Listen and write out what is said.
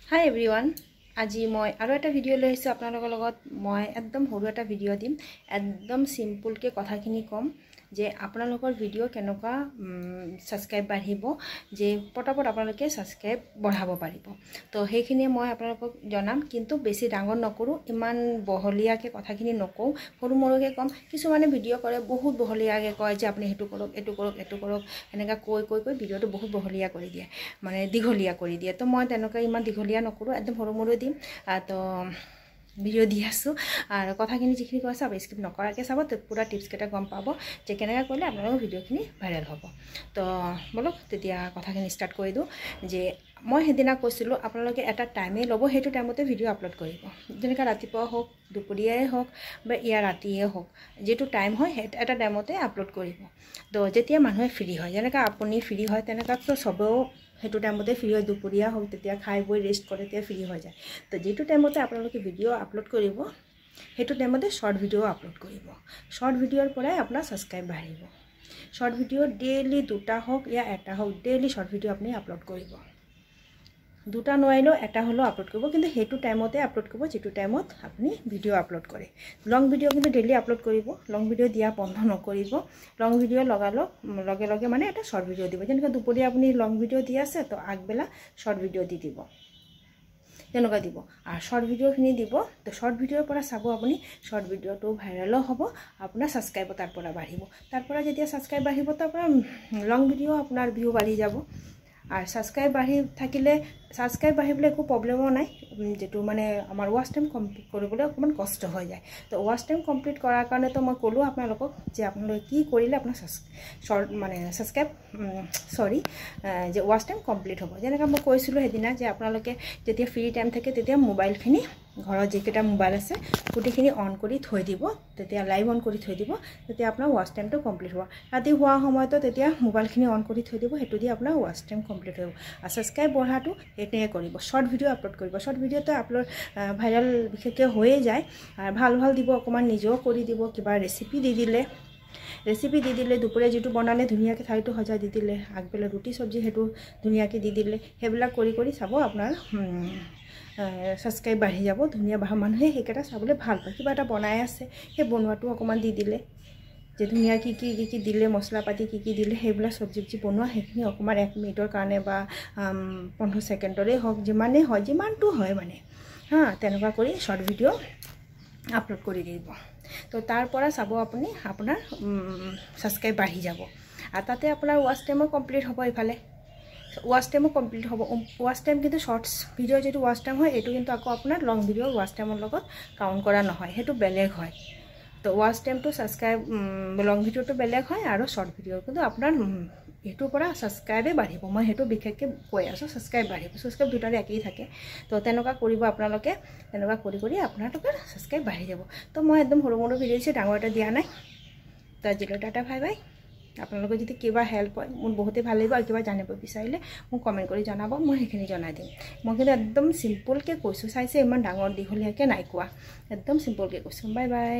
Hi everyone. আজি মই আৰু এটা ভিডিও লৈ আহিছো আপোনালোকৰ লগত মই একদম সৰু এটা ভিডিও দিম একদম সিম্পল কে কথাখিনি কম যে আপোনালোকৰ ভিডিও কেনেকুৱা সাবস্ক্ৰাইব বাঢ়িব যে পটাপট আপোনালোকে সাবস্ক্ৰাইব বঢ়াব পাৰিব তো সেইখিনি মই আপোনালোকক জনাম কিন্তু বেছি ডাঙৰ নকৰো ইমান বহলিয়াকে কথাখিনি নকও সৰু মৰুকে কম কিছুমানে ভিডিও কৰে বহুত বহলিয়াকে কয় যে আপুনি হেতু কৰক এটু কৰক এনেকা কৈ ভিডিওটো বহুত বহলিয়া কৰি দিয়ে মানে দীঘলিয়া কৰি দিয়ে তো মই তেনেকা ইমান দীঘলিয়া নকৰো একদম সৰু মৰু দিম তো ভিডিও দি আছো আৰু কথাখিনি যিখিনি কৈছে আব স্কিপ নকৰাকে চাব তো পুৰা টিপস কেটা গম পাব যে কেনেকা কৰিলে আপোনালোকৰ ভিডিওখিনি ভাইৰাল হ'ব তো বলক তেতিয়া কথাখিনি স্টাৰ্ট কৰি দিও যে মই হেদিনা কৈছিলো আপোনালোকে এটা টাইমে লব হেতু টাইমতে ভিডিও আপলোড কৰিব যেনেকা ৰাতিপুৱা হোক দুপৰীয়াই হোক বা ইয়া ৰাতিয়ে হোক যেটো টাইম হয় এটা টাইমতে আপলোড কৰিব তো যেতিয়া মানুহে ফ্ৰী হয় যেনেকা আপুনি ফ্ৰী হয় তেনেকা তো সবেও হেতু টাইমতে ফ্ৰী হয় দুপৰীয়া হোক তেতিয়া খাই বৈ ৰেষ্ট কৰে তেতিয়া ফ্ৰী হৈ যায় তো যেটো টাইমতে আপোনালোকে ভিডিও আপলোড কৰিব হেতু টাইমতে শৰ্ট ভিডিও আপলোড কৰিব শৰ্ট ভিডিওৰ পৰাই আপোনাৰ সাবস্ক্ৰাইব বাঢ়িব শৰ্ট ভিডিও ডেইলি দুটা হোক ইয়া এটা হোক ডেইলি শৰ্ট ভিডিও আপুনি আপলোড কৰিব দুটা নয়নো এটা হলো আপলোড কৰিব কিন্তু হেতু টাইমতে আপলোড কৰিব যেটো টাইমত আপুনি ভিডিও আপলোড কৰে লং ভিডিও কিন্তু ডেইলি আপলোড কৰিব লং ভিডিও দিয়া বন্ধ নকৰিব লং ভিডিও লগে লগে মানে এটা শৰ্ট ভিডিও দিব যেনেকা দুপৰীয়া আপুনি লং ভিডিও দি আছে তো আগবেলা শৰ্ট ভিডিও দি দিব তেনেকা দিব আৰু শৰ্ট ভিডিওখিনি দিব তো শৰ্ট ভিডিওৰ পৰা চাব আপুনি শৰ্ট ভিডিওটো ভাইৰাল হ'ব আপোনাৰ সাবস্ক্ৰাইব তাৰ পৰা বাঢ়িব তাৰ পৰা যেতিয়া সাবস্ক্ৰাইব বাঢ়িব তাৰ পৰা লং ভিডিও আপোনাৰ ভিউ বাঢ়ি যাব আর সাবস্ক্রাইব বাঢ়ি থাকিলে সাবস্ক্রাইব বাঢ়িবলে একো প্রবলেমও নাই যেটো মানে আমার ওয়াচ টাইম কমপ্লিট কৰিবলৈ অকমান কষ্ট হৈ যায় তো ওয়াচ টাইম কমপ্লিট কৰাৰ কাৰণে তো মই কলো আপোনালোকক যে আপোনালোকে কি কৰিলে আপোনাৰ শর্ট মানে সাবস্ক্রাইব সরি যে ওয়াচ টাইম কমপ্লিট হ'ব যেনেকা মই কৈছিলো হেদিনা যে আপোনালোকে যেতিয়া ফ্ৰী টাইম থাকে তেতিয়া মোবাইলখিনি ঘৰত যেকেটা মোবাইল আছে গুটিখিনি অন কৰি থৈ দিব তেতিয়া লাইভ অন কৰি থৈ দিব তেতিয়া আপোনাৰ ওয়াচ টাইমটো কমপ্লিট হ'ব ৰাতি হোৱা সময়তো তেতিয়া মোবাইলখিনি অন কৰি থৈ দিব হেতু দি আপোনাৰ ওয়াচ টাইম কমপ্লিট হ'ব আৰু সাবস্ক্ৰাইব বঢ়াটো এটাই কৰিব শৰ্ট ভিডিও আপলোড কৰিব শৰ্ট ভিডিওতে আপলোড ভাইৰাল বিশেষকৈ হৈয়ে যায় আৰু ভাল দিব অকমান নিজেও কৰি দিব কিবা ৰেচিপি দি দিলে দুপৰীয়া যেটো বনালে ধুনিয়াকে থাইটো সজাই দি দিলে আগবেলা ৰুটি সবজি হেতু ধুনিয়াকে দি দিলে হেবিলাক কৰি চাব আপোনাৰ সাবস্ক্ৰাইব বাঢ়ি যাব ধুনিয়া মানুহে হেকেটা চাবলৈ ভাল পায় কিবা এটা বনাই আছে হে বনোৱাটো অকমান দি দিলে যে ধুনিয়া কি দিলে মছলা পাতি কি দিলে হেবলা সবজি বনোৱা হেখিনি অকমান 1 মিনিটৰ কাৰণে বা 15 সেকেন্ডৰে হক যিমানে হয় যিমানটো হয় মানে হা তেনেকুৱা কৰি শৰ্ট ভিডিও আপলোড কৰি দিব তো তাৰ পৰা চাব আপুনি আপোনাৰ সাবস্ক্ৰাইব বাঢ়ি যাব আৰু তাতে আপোনাৰ ওয়াচ টাইমো কমপ্লিট হ'ব ইফালে ওয়াচ টাইমো কমপ্লিট হ'ব ওয়াচ টাইম কিন্তু শর্টস ভিডিও যেটো ওয়াচ টাইম হয় এটো কিন্তু আকৌ আপোনাৰ লং ভিডিও ওয়াচ টাইমৰ লগত কাউন্ট কৰা নহয় হেতু বেলেগ হয় তো ওয়াচ টাইমটো সাবস্ক্ৰাইব লং ভিডিওটো বেলেগ হয় আৰু শৰ্ট ভিডিও কিন্তু আপোনাৰ এটো পৰা সাবস্ক্ৰাইবে বাঢ়িব মই হেতু বিশেষকৈ কৈ আছো সাবস্ক্ৰাইব বাঢ়িব সাবস্ক্ৰাইব দুটাৰে একেই থাকে তো তেনেকুৱা কৰিব আপোনালোকে তেনেকুৱা কৰি আপোনালোকৰ সাবস্ক্ৰাইব বাঢ়ি যাব তো মই একদম সৰু মৰু ভিডিও দিছে ডাঙৰ এটা দিয়া নাই তো আজিলৈ টাটা বাই বাই আপোনালোকে যদি কিবা হেল্প হয় মোৰ বহুতে ভাল লাগিব আৰু কিবা জানিব বিচাৰিলে মোক কমেন্ট কৰি জনাব মই হেখিনি জনাই দিম মই কিন্তু একদম সিম্পল কে কৈছো চাইছে ইমান ডাঙৰ দীঘলীয়াকে নাই কোৱা একদম সিম্পল কে কৈছো বাই বাই